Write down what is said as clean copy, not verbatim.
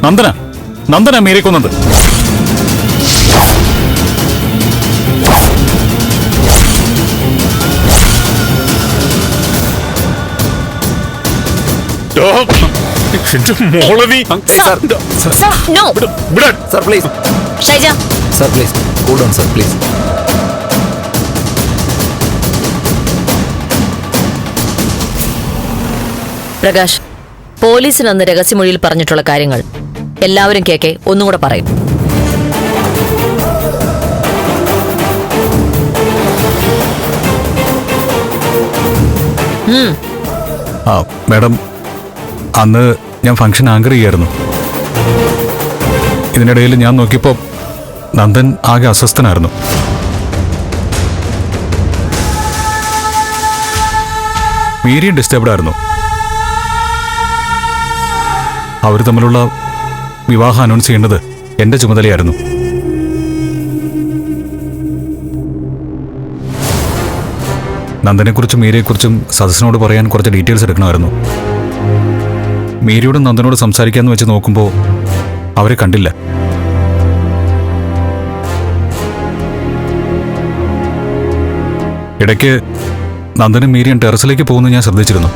നന്ദന നന്ദന മീരയെ കൊന്നത്. പ്രകാശ്, പോലീസിന് അന്ന് രഹസ്യമൊഴിയിൽ പറഞ്ഞിട്ടുള്ള കാര്യങ്ങൾ എല്ലാവരും കേക്കെ ഒന്നുകൂടെ പറയും. മാഡം, അന്ന് ഞാൻ ഫംഗ്ഷൻ ആങ്കർ ചെയ്യായിരുന്നു. ഇതിനിടയിൽ ഞാൻ നോക്കിയപ്പോൾ നന്ദൻ ആകെ അസ്വസ്ഥനായിരുന്നു. മീരിയും ഡിസ്റ്റർബ്ഡ് ആയിരുന്നു. അവർ തമ്മിലുള്ള വിവാഹം അനൗൺസ് ചെയ്യേണ്ടത് എന്റെ ചുമതലയായിരുന്നു. നന്ദനെക്കുറിച്ചും മീരയെക്കുറിച്ചും സദസ്സിനോട് പറയാൻ കുറച്ച് ഡീറ്റെയിൽസ് എടുക്കണമായിരുന്നു. മീരയോടും നന്ദനോട് സംസാരിക്കാമെന്ന് വെച്ച് നോക്കുമ്പോൾ അവരെ കണ്ടില്ല. ഇടയ്ക്ക് നന്ദനും മീരയും ടെറസിലേക്ക് പോകുന്നത് ഞാൻ ശ്രദ്ധിച്ചിരുന്നു.